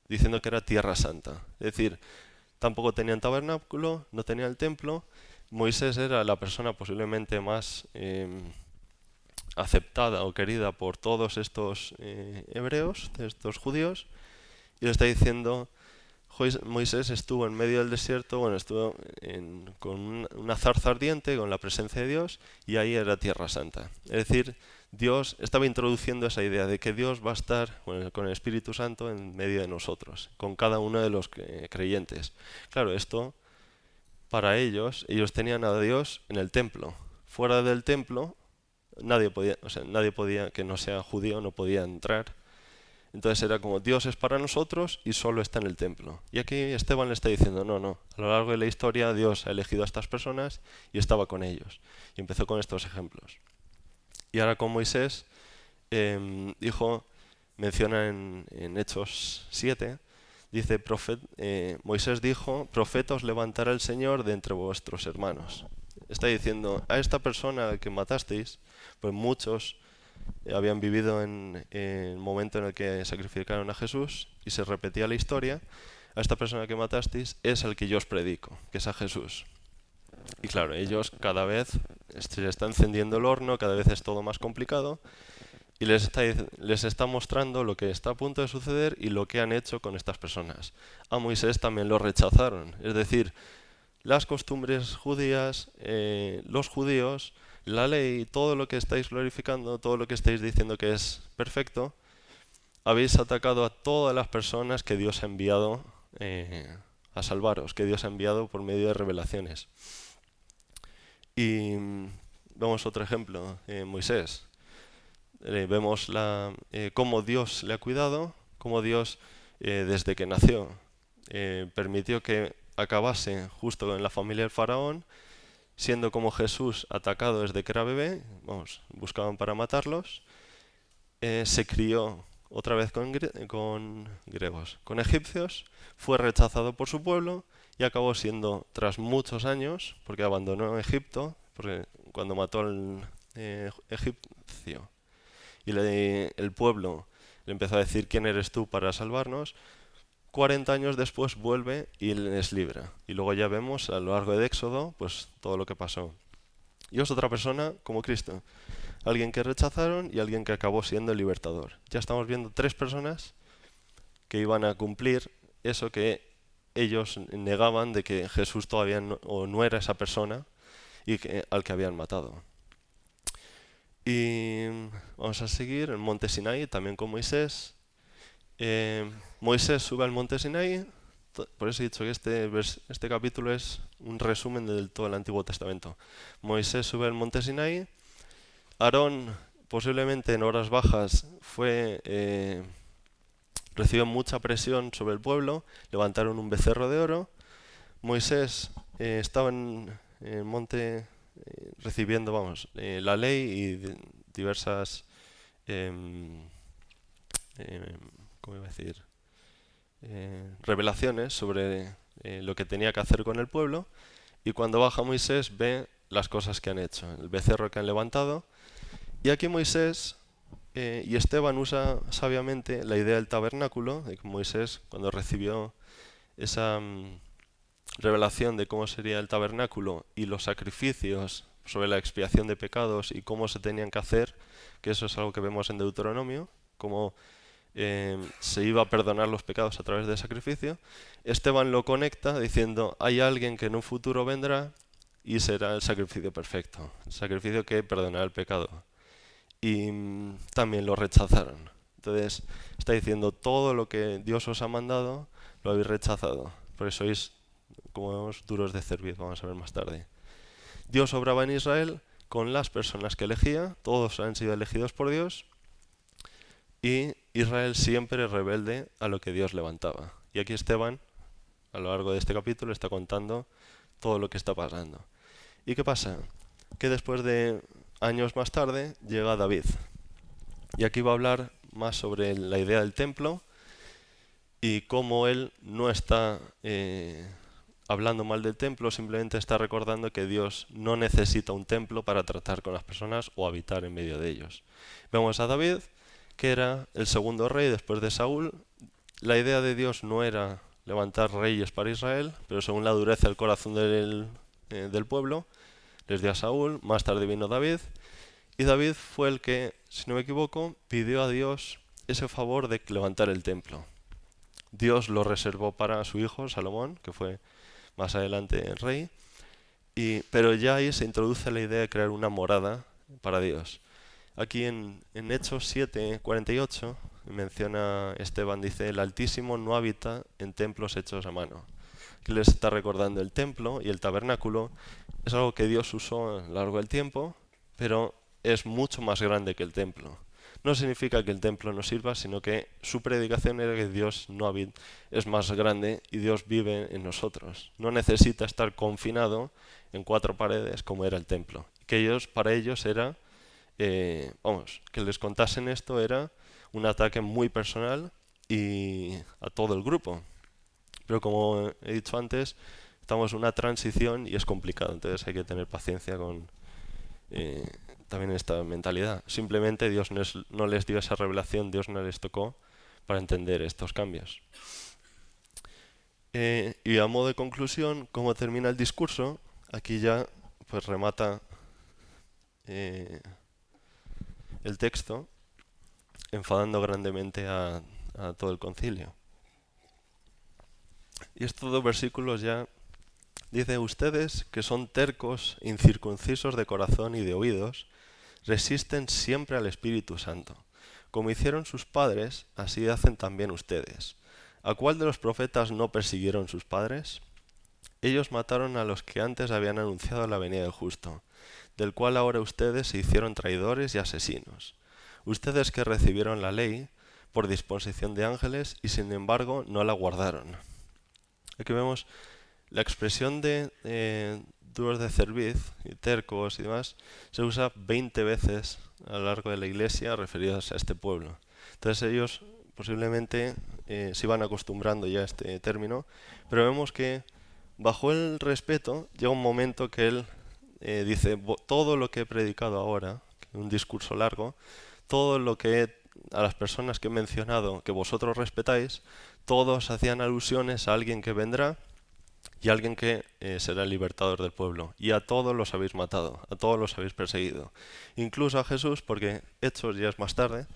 diciendo que era tierra santa. Es decir, tampoco tenían tabernáculo, no tenían el templo. Moisés era la persona posiblemente más aceptada o querida por todos estos hebreos, estos judíos, y le está diciendo, Moisés estuvo en medio del desierto, bueno, estuvo con una zarza ardiente, con la presencia de Dios, y ahí era tierra santa. Es decir, Dios estaba introduciendo esa idea de que Dios va a estar con el Espíritu Santo en medio de nosotros, con cada uno de los creyentes. Claro, esto para ellos tenían a Dios en el templo. Fuera del templo, nadie podía, que no sea judío, no podía entrar. Entonces era como, Dios es para nosotros y solo está en el templo. Y aquí Esteban le está diciendo, no, no, a lo largo de la historia Dios ha elegido a estas personas y estaba con ellos. Y empezó con estos ejemplos. Y ahora con Moisés, menciona en Hechos 7, dice, Moisés dijo, profeta os levantará el Señor de entre vuestros hermanos. Está diciendo, a esta persona que matasteis, pues muchos habían vivido en el momento en el que sacrificaron a Jesús y se repetía la historia, a esta persona que matasteis es al que yo os predico, que es a Jesús. Y claro, ellos cada vez se está encendiendo el horno, cada vez es todo más complicado, y les está mostrando lo que está a punto de suceder y lo que han hecho con estas personas. A Moisés también lo rechazaron, es decir, las costumbres judías, los judíos, la ley, todo lo que estáis glorificando, todo lo que estáis diciendo que es perfecto, habéis atacado a todas las personas que Dios ha enviado a salvaros, que Dios ha enviado por medio de revelaciones. Y vemos otro ejemplo, Moisés. Vemos cómo Dios le ha cuidado, cómo Dios, desde que nació, permitió que acabase justo en la familia del faraón, siendo como Jesús atacado desde que era bebé, buscaban para matarlos, se crió otra vez con griegos, con egipcios, fue rechazado por su pueblo y acabó siendo, tras muchos años, porque abandonó Egipto, porque cuando mató al egipcio y el pueblo le empezó a decir quién eres tú para salvarnos, 40 años después vuelve y les libra. Y luego ya vemos a lo largo de Éxodo pues todo lo que pasó. Y es otra persona como Cristo. Alguien que rechazaron y alguien que acabó siendo el libertador. Ya estamos viendo tres personas que iban a cumplir eso que ellos negaban de que Jesús todavía no era esa persona y al que habían matado. Y vamos a seguir en Monte Sinai, también con Moisés. Moisés sube al Monte Sinai, por eso he dicho que este capítulo es un resumen de todo el Antiguo Testamento. Moisés sube al Monte Sinai, Aarón posiblemente en horas bajas recibió mucha presión sobre el pueblo, levantaron un becerro de oro. Moisés estaba en el monte recibiendo la ley y diversas ¿cómo iba a decir? Revelaciones sobre lo que tenía que hacer con el pueblo, y cuando baja Moisés ve las cosas que han hecho, el becerro que han levantado, y aquí Moisés y Esteban usa sabiamente la idea del tabernáculo, de que Moisés cuando recibió esa revelación de cómo sería el tabernáculo y los sacrificios sobre la expiación de pecados y cómo se tenían que hacer, que eso es algo que vemos en Deuteronomio, cómo se iba a perdonar los pecados a través del sacrificio. Esteban lo conecta diciendo, hay alguien que en un futuro vendrá y será el sacrificio perfecto, el sacrificio que perdonará el pecado. Y también lo rechazaron. Entonces está diciendo, todo lo que Dios os ha mandado lo habéis rechazado, porque sois, como vemos, duros de cerviz, vamos a ver más tarde. Dios obraba en Israel con las personas que elegía, todos han sido elegidos por Dios, y Israel siempre es rebelde a lo que Dios levantaba. Y aquí Esteban, a lo largo de este capítulo, está contando todo lo que está pasando. ¿Y qué pasa? Que después de años más tarde llega David. Y aquí va a hablar más sobre la idea del templo y cómo él no está hablando mal del templo, simplemente está recordando que Dios no necesita un templo para tratar con las personas o habitar en medio de ellos. Vemos a David, que era el segundo rey después de Saúl. La idea de Dios no era levantar reyes para Israel, pero según la dureza del corazón del pueblo, les dio a Saúl, más tarde vino David, y David fue el que, si no me equivoco, pidió a Dios ese favor de levantar el templo. Dios lo reservó para su hijo Salomón, que fue más adelante el rey, pero ya ahí se introduce la idea de crear una morada para Dios. Aquí en Hechos 7:48 menciona Esteban, dice, el Altísimo no habita en templos hechos a mano. Aquí les está recordando el templo y el tabernáculo. Es algo que Dios usó a lo largo del tiempo, pero es mucho más grande que el templo. No significa que el templo no sirva, sino que su predicación era que Dios no es más grande y Dios vive en nosotros. No necesita estar confinado en 4 paredes como era el templo. Que para ellos era, que les contasen esto era un ataque muy personal y a todo el grupo. Pero como he dicho antes, estamos en una transición y es complicado, entonces hay que tener paciencia con también esta mentalidad. Simplemente Dios no les dio esa revelación, Dios no les tocó para entender estos cambios. Y a modo de conclusión, ¿cómo termina el discurso? Aquí ya pues remata el texto enfadando grandemente a todo el concilio. Y estos 2 versículos ya dice, ustedes que son tercos, incircuncisos de corazón y de oídos, resisten siempre al Espíritu Santo. Como hicieron sus padres, así hacen también ustedes. ¿A cuál de los profetas no persiguieron sus padres? Ellos mataron a los que antes habían anunciado la venida del justo, del cual ahora ustedes se hicieron traidores y asesinos. Ustedes que recibieron la ley por disposición de ángeles y sin embargo no la guardaron. Aquí vemos la expresión de duros de cerviz, y tercos y demás, se usa 20 veces a lo largo de la iglesia referidos a este pueblo. Entonces ellos posiblemente se iban acostumbrando ya a este término, pero vemos que bajo el respeto llega un momento que él dice, todo lo que he predicado ahora, un discurso largo, todo lo que a las personas que he mencionado que vosotros respetáis, todos hacían alusiones a alguien que vendrá y alguien que será el libertador del pueblo. Y a todos los habéis matado, a todos los habéis perseguido. Incluso a Jesús, porque Hechos ya es más tarde,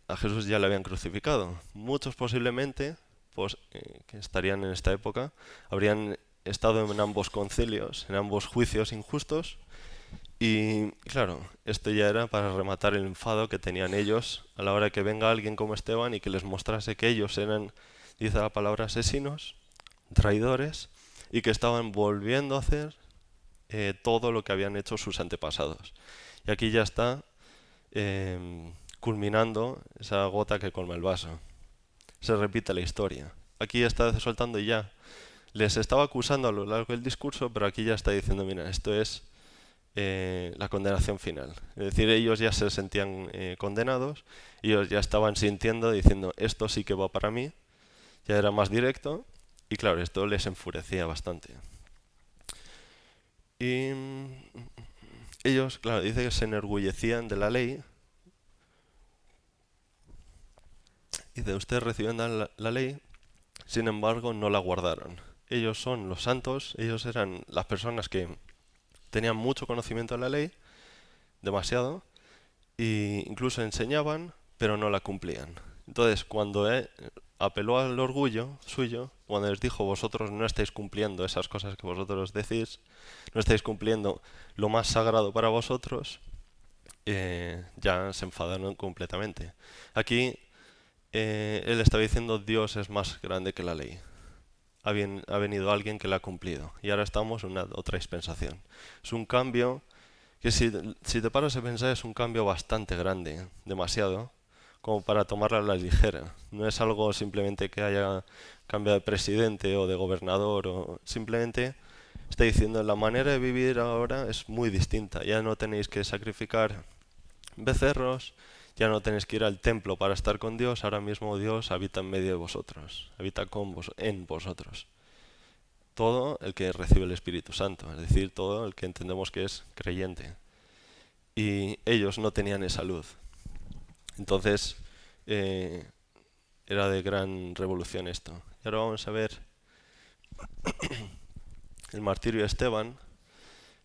a Jesús ya le habían crucificado. Muchos posiblemente, que estarían en esta época, habrían estado en ambos concilios, en ambos juicios injustos. Y claro, esto ya era para rematar el enfado que tenían ellos a la hora de que venga alguien como Esteban y que les mostrase que ellos eran, dice la palabra, asesinos, traidores, y que estaban volviendo a hacer todo lo que habían hecho sus antepasados. Y aquí ya está culminando esa gota que colma el vaso. Se repite la historia. Aquí está soltando ya. Les estaba acusando a lo largo del discurso, pero aquí ya está diciendo, mira, esto es la condenación final. Es decir, ellos ya se sentían condenados, ellos ya estaban sintiendo, diciendo, esto sí que va para mí, ya era más directo, y claro, esto les enfurecía bastante. Y ellos, claro, dice que se enorgullecían de la ley. Dice, ustedes recibieron la ley, sin embargo no la guardaron. Ellos son los santos, ellos eran las personas que tenían mucho conocimiento de la ley, demasiado, e incluso enseñaban, pero no la cumplían. Entonces, cuando apeló al orgullo suyo, cuando les dijo, vosotros no estáis cumpliendo esas cosas que vosotros decís, no estáis cumpliendo lo más sagrado para vosotros, ya se enfadaron completamente. Aquí él estaba diciendo, Dios es más grande que la ley. Ha venido alguien que la ha cumplido. Y ahora estamos en otra dispensación. Es un cambio que si te paras a pensar es un cambio bastante grande, demasiado, como para tomarla a la ligera. No es algo simplemente que haya cambiado de presidente o de gobernador, o simplemente está diciendo la manera de vivir ahora es muy distinta. Ya no tenéis que sacrificar becerros, ya no tenéis que ir al templo para estar con Dios, ahora mismo Dios habita en medio de vosotros, habita en vosotros. Todo el que recibe el Espíritu Santo, es decir, todo el que entendemos que es creyente. Y ellos no tenían esa luz. Entonces, era de gran revolución esto. Y ahora vamos a ver el martirio de Esteban,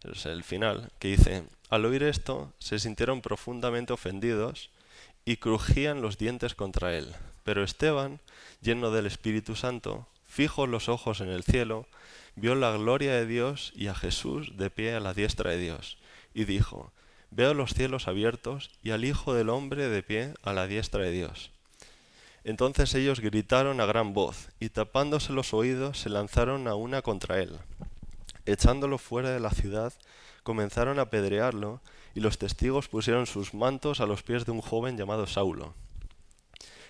es el final, que dice, al oír esto, se sintieron profundamente ofendidos y crujían los dientes contra él. Pero Esteban, lleno del Espíritu Santo, fijo los ojos en el cielo, vio la gloria de Dios y a Jesús de pie a la diestra de Dios, y dijo, veo los cielos abiertos y al Hijo del Hombre de pie a la diestra de Dios. Entonces ellos gritaron a gran voz, y tapándose los oídos se lanzaron a una contra él. Echándolo fuera de la ciudad, comenzaron a apedrearlo, y los testigos pusieron sus mantos a los pies de un joven llamado Saulo.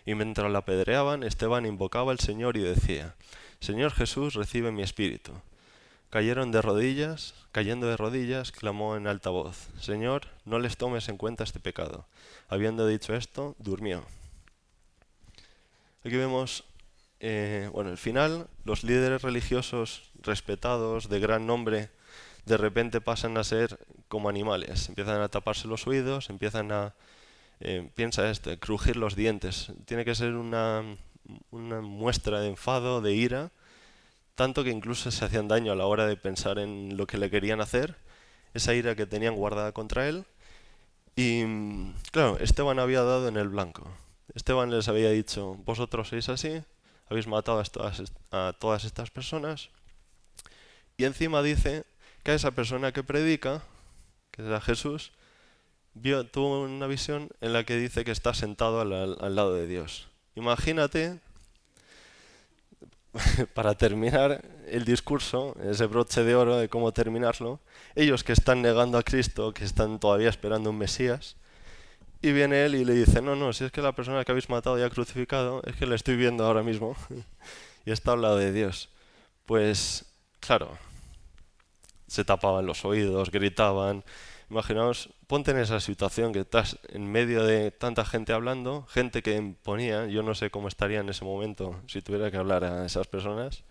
Y mientras lo apedreaban, Esteban invocaba al Señor y decía, Señor Jesús, recibe mi espíritu. Cayendo de rodillas, clamó en alta voz, Señor, no les tomes en cuenta este pecado. Habiendo dicho esto, durmió. Aquí vemos, el final, los líderes religiosos respetados, de gran nombre, de repente pasan a ser como animales. Empiezan a taparse los oídos, empiezan a, crujir los dientes. Tiene que ser una muestra de enfado, de ira, tanto que incluso se hacían daño a la hora de pensar en lo que le querían hacer, esa ira que tenían guardada contra él. Y claro, Esteban había dado en el blanco. Esteban les había dicho, vosotros sois así, habéis matado a todas estas personas. Y encima dice que a esa persona que predica, que era Jesús, tuvo una visión en la que dice que está sentado al lado de Dios. Imagínate, para terminar el discurso, ese broche de oro de cómo terminarlo, ellos que están negando a Cristo, que están todavía esperando un Mesías, y viene él y le dice, no, si es que la persona que habéis matado y ha crucificado, es que le estoy viendo ahora mismo, y está al lado de Dios. Pues, claro, se tapaban los oídos, gritaban. Imaginaos, ponte en esa situación que estás en medio de tanta gente hablando, gente que imponía, yo no sé cómo estaría en ese momento si tuviera que hablar a esas personas,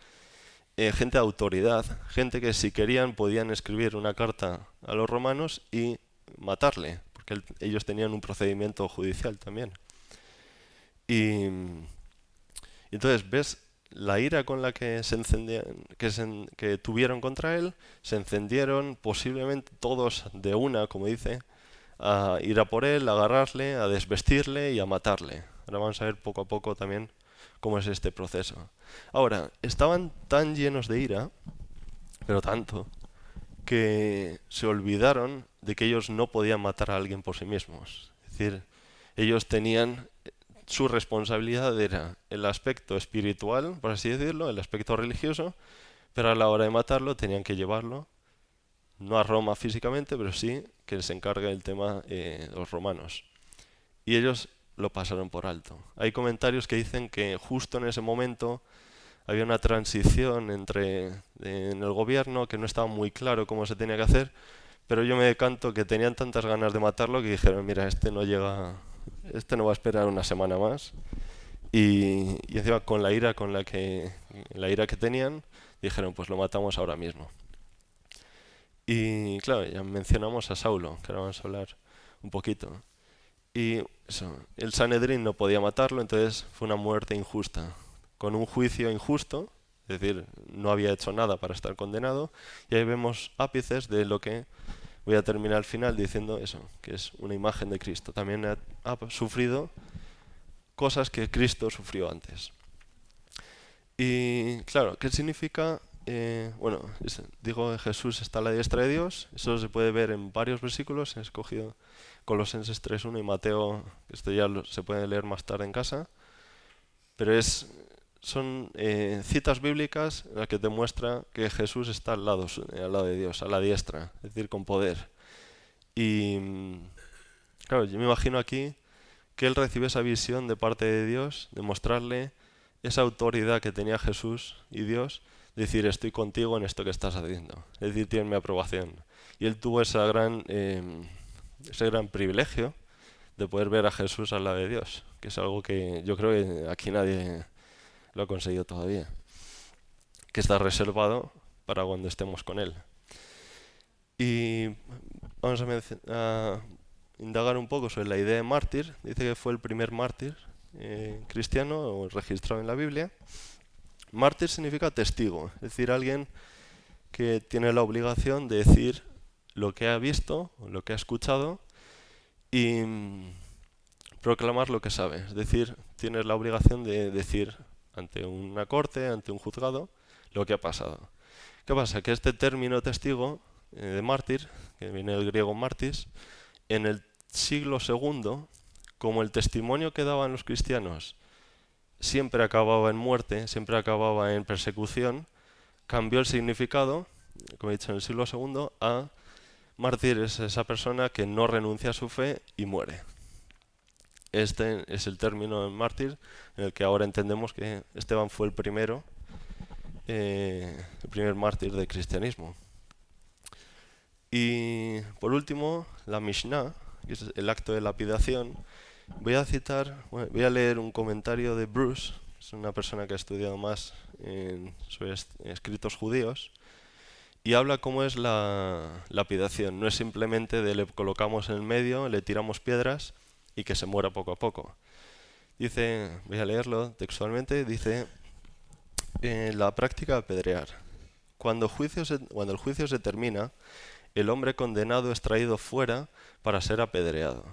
gente de autoridad, gente que si querían podían escribir una carta a los romanos y matarle, porque ellos tenían un procedimiento judicial también. Y entonces ves la ira con la que se encendían, que tuvieron contra él, se encendieron posiblemente todos de una, como dice, a ir a por él, a agarrarle, a desvestirle y a matarle. Ahora vamos a ver poco a poco también cómo es este proceso. Ahora, estaban tan llenos de ira, pero tanto, que se olvidaron de que ellos no podían matar a alguien por sí mismos. Es decir, ellos tenían, su responsabilidad era el aspecto espiritual, por así decirlo, el aspecto religioso, pero a la hora de matarlo tenían que llevarlo, no a Roma físicamente, pero sí que se encargue el tema los romanos. Y ellos lo pasaron por alto. Hay comentarios que dicen que justo en ese momento había una transición en el gobierno, que no estaba muy claro cómo se tenía que hacer, pero yo me decanto que tenían tantas ganas de matarlo que dijeron, mira, este no va a esperar una semana más. Y encima con la ira que tenían, dijeron, pues lo matamos ahora mismo. Y claro, ya mencionamos a Saulo, que ahora vamos a hablar un poquito. Y eso, el Sanedrín no podía matarlo, entonces fue una muerte injusta, con un juicio injusto, es decir, no había hecho nada para estar condenado, y ahí vemos ápices de lo que voy a terminar al final diciendo eso, que es una imagen de Cristo. También ha sufrido cosas que Cristo sufrió antes. Y claro, ¿qué significa? Bueno, digo que Jesús está a la diestra de Dios, eso se puede ver en varios versículos, he escogido Colosenses 3:1 y Mateo, esto ya se puede leer más tarde en casa, pero son citas bíblicas en las que te muestra que Jesús está al lado de Dios, a la diestra, es decir, con poder. Y claro, yo me imagino aquí que él recibe esa visión de parte de Dios, de mostrarle esa autoridad que tenía Jesús y Dios, decir, estoy contigo en esto que estás haciendo, es decir, tienes mi aprobación. Y él tuvo ese gran privilegio de poder ver a Jesús al lado de Dios, que es algo que yo creo que aquí nadie lo ha conseguido todavía, que está reservado para cuando estemos con él. Y vamos a indagar un poco sobre la idea de mártir. Dice que fue el primer mártir cristiano o registrado en la Biblia. Mártir significa testigo, es decir, alguien que tiene la obligación de decir lo que ha visto, o lo que ha escuchado y proclamar lo que sabe. Es decir, tienes la obligación de decir ante una corte, ante un juzgado, lo que ha pasado. ¿Qué pasa? Que este término testigo de mártir, que viene del griego martis, en el siglo segundo, como el testimonio que daban los cristianos siempre acababa en muerte, siempre acababa en persecución, cambió el significado, como he dicho, en el siglo segundo, a mártir es esa persona que no renuncia a su fe y muere. Este es el término de mártir en el que ahora entendemos que Esteban fue el primer mártir del cristianismo. Y por último, la Mishnah, que es el acto de lapidación. Voy a leer un comentario de Bruce, es una persona que ha estudiado más sobre escritos judíos, y habla cómo es la lapidación. No es simplemente de le colocamos en el medio, le tiramos piedras y que se muera poco a poco. Dice, voy a leerlo textualmente, dice, la práctica de apedrear. Cuando el juicio se termina, el hombre condenado es traído fuera para ser apedreado.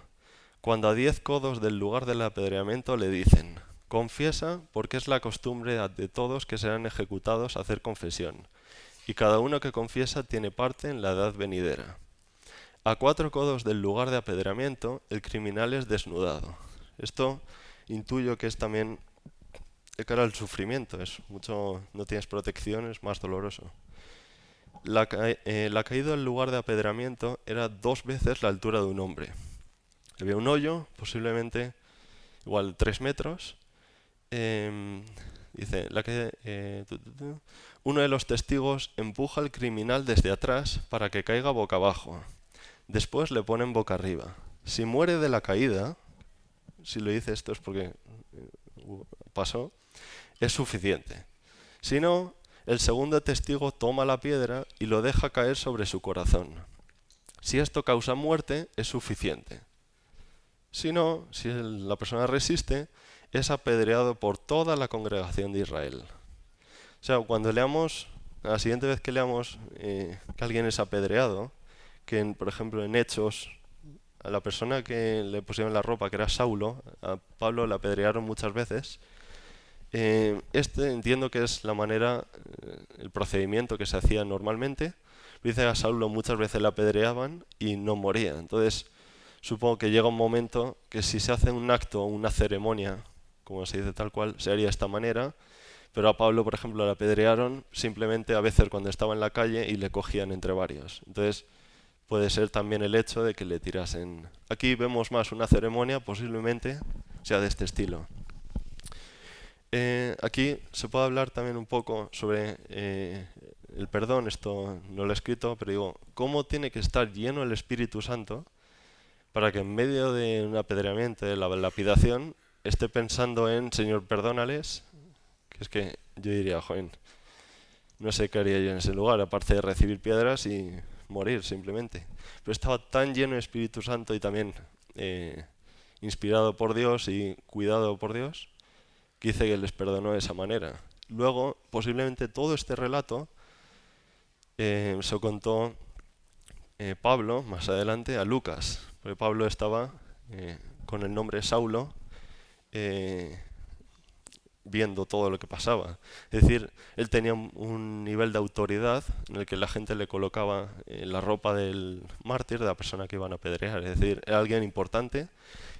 Cuando a 10 codos del lugar del apedreamiento le dicen, confiesa porque es la costumbre de todos que serán ejecutados hacer confesión, y cada uno que confiesa tiene parte en la edad venidera. A 4 codos del lugar de apedreamiento, el criminal es desnudado. Esto intuyo que es también de cara al sufrimiento, no tienes protección, es más doloroso. La caída del lugar de apedreamiento era 2 veces la altura de un hombre. Había un hoyo, posiblemente igual 3 metros. Dice, uno de los testigos empuja al criminal desde atrás para que caiga boca abajo. Después le ponen boca arriba. Si muere de la caída, si lo dice esto es porque pasó, es suficiente. Si no, el segundo testigo toma la piedra y lo deja caer sobre su corazón. Si esto causa muerte, es suficiente. Si no, si la persona resiste, es apedreado por toda la congregación de Israel. O sea, cuando leamos, la siguiente vez que leamos que alguien es apedreado, por ejemplo en Hechos, a la persona que le pusieron la ropa, que era Saulo, a Pablo le apedrearon muchas veces. Entiendo que es la manera, el procedimiento que se hacía normalmente. Dice a Saulo muchas veces le apedreaban y no moría. Entonces, supongo que llega un momento que si se hace un acto o una ceremonia, como se dice tal cual, se haría de esta manera, pero a Pablo, por ejemplo, le apedrearon simplemente a veces cuando estaba en la calle y le cogían entre varios. Entonces, puede ser también el hecho de que le tirasen. Aquí vemos más una ceremonia, posiblemente sea de este estilo. Aquí se puede hablar también un poco sobre el perdón, esto no lo he escrito, pero digo, cómo tiene que estar lleno el Espíritu Santo para que en medio de un apedreamiento, de la lapidación, esté pensando en, Señor, perdónales, que es que yo diría, joven, no sé qué haría yo en ese lugar, aparte de recibir piedras y morir simplemente. Pero estaba tan lleno de Espíritu Santo y también inspirado por Dios y cuidado por Dios, que dice que les perdonó de esa manera. Luego, posiblemente todo este relato se contó Pablo, más adelante, a Lucas, porque Pablo estaba con el nombre Saulo, viendo todo lo que pasaba. Es decir, él tenía un nivel de autoridad en el que la gente le colocaba la ropa del mártir, de la persona que iban a apedrear. Es decir, era alguien importante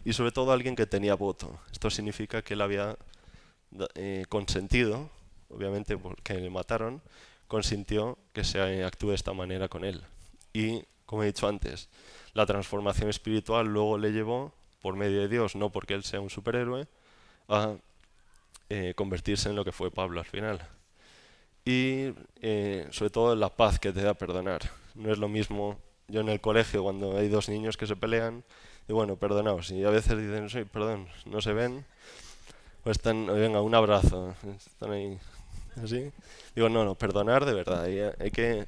y sobre todo alguien que tenía voto. Esto significa que él había consentido, obviamente porque le mataron, consintió que se actúe de esta manera con él. Y, como he dicho antes, la transformación espiritual luego le llevó, por medio de Dios, no porque él sea un superhéroe, a convertirse en lo que fue Pablo al final. Y sobre todo la paz que te da perdonar. No es lo mismo yo en el colegio cuando hay dos niños que se pelean, y bueno, perdonaos, y a veces dicen, sí, perdón, no se ven, o están, venga, un abrazo, están ahí así. Digo, no, no, perdonar de verdad, hay que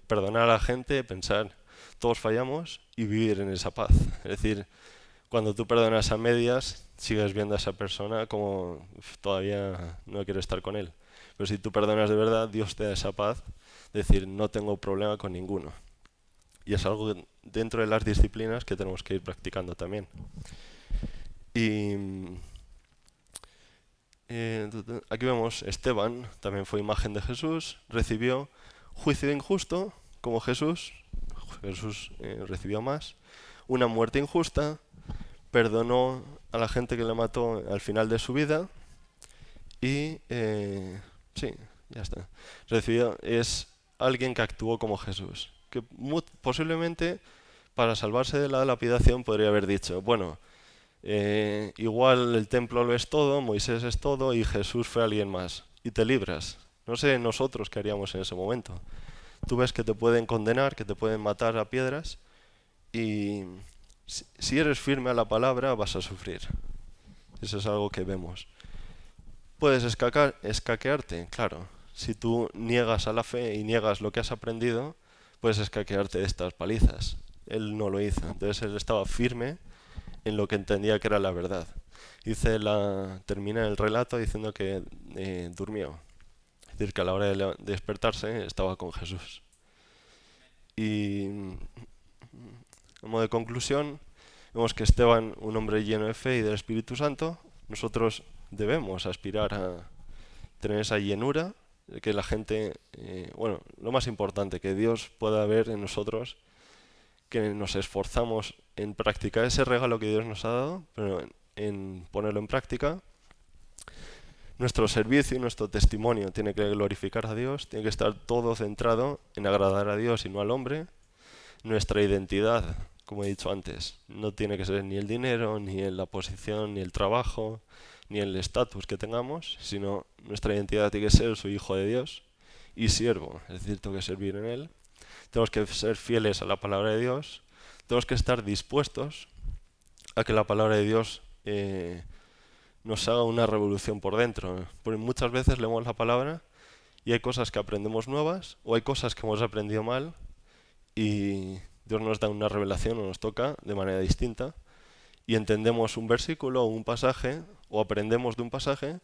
perdonar a la gente, pensar, todos fallamos y vivir en esa paz. Es decir, cuando tú perdonas a medias, sigues viendo a esa persona como todavía no quiero estar con él. Pero si tú perdonas de verdad, Dios te da esa paz, decir, no tengo problema con ninguno. Y es algo dentro de las disciplinas que tenemos que ir practicando también. Y aquí vemos Esteban, también fue imagen de Jesús, recibió juicio injusto como Jesús. Jesús recibió más, una muerte injusta, perdonó a la gente que le mató al final de su vida y sí, ya está. Recibió, es alguien que actuó como Jesús, que posiblemente para salvarse de la lapidación podría haber dicho, bueno, igual el templo lo es todo, Moisés es todo y Jesús fue alguien más y te libras. No sé nosotros qué haríamos en ese momento. Tú ves que te pueden condenar, que te pueden matar a piedras y si eres firme a la palabra vas a sufrir. Eso es algo que vemos. Puedes escaquearte, claro. Si tú niegas a la fe y niegas lo que has aprendido, puedes escaquearte de estas palizas. Él no lo hizo, entonces él estaba firme en lo que entendía que era la verdad. Termina el relato diciendo que durmió. Es decir, que a la hora de despertarse estaba con Jesús. Y a modo de conclusión, vemos que Esteban, un hombre lleno de fe y del Espíritu Santo, nosotros debemos aspirar a tener esa llenura, de que la gente, bueno, lo más importante, que Dios pueda ver en nosotros que nos esforzamos en practicar ese regalo que Dios nos ha dado, pero en ponerlo en práctica. Nuestro servicio y nuestro testimonio tiene que glorificar a Dios, tiene que estar todo centrado en agradar a Dios y no al hombre. Nuestra identidad, como he dicho antes, no tiene que ser ni el dinero, ni la posición, ni el trabajo, ni el estatus que tengamos, sino nuestra identidad tiene que ser su hijo de Dios y siervo, es decir, tengo que servir en él. Tenemos que ser fieles a la palabra de Dios, tenemos que estar dispuestos a que la palabra de Dios nos haga una revolución por dentro. Porque muchas veces leemos la palabra y hay cosas que aprendemos nuevas o hay cosas que hemos aprendido mal y Dios nos da una revelación o nos toca de manera distinta y entendemos un versículo o un pasaje o aprendemos de un pasaje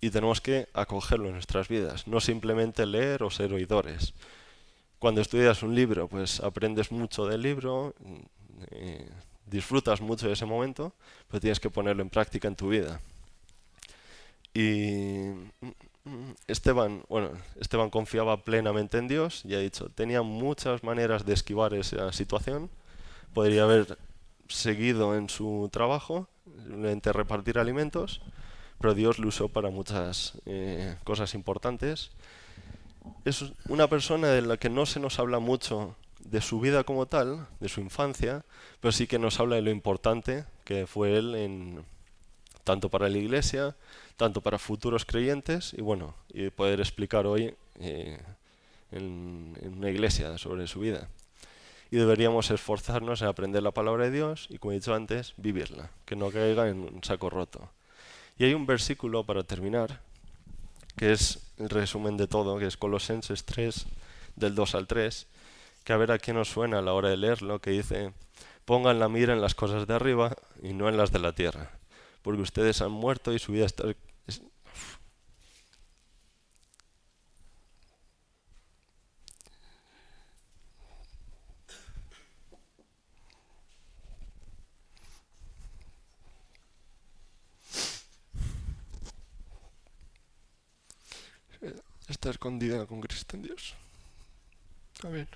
y tenemos que acogerlo en nuestras vidas, no simplemente leer o ser oidores. Cuando estudias un libro, pues aprendes mucho del libro, disfrutas mucho de ese momento, pero tienes que ponerlo en práctica en tu vida. Y Esteban confiaba plenamente en Dios y ha dicho, tenía muchas maneras de esquivar esa situación. Podría haber seguido en su trabajo, de repartir alimentos, pero Dios lo usó para muchas cosas importantes. Es una persona de la que no se nos habla mucho de su vida como tal, de su infancia, pero sí que nos habla de lo importante que fue él tanto para la iglesia, tanto para futuros creyentes y bueno, y poder explicar hoy en una iglesia sobre su vida. Y deberíamos esforzarnos en aprender la palabra de Dios y, como he dicho antes, vivirla, que no caiga en un saco roto. Y hay un versículo para terminar, que es el resumen de todo, que es Colosenses 3, del 2 al 3, que a ver a quién nos suena a la hora de leerlo, que dice, pongan la mira en las cosas de arriba y no en las de la tierra, porque ustedes han muerto y su vida está... está escondida con Cristo en Dios. Amén.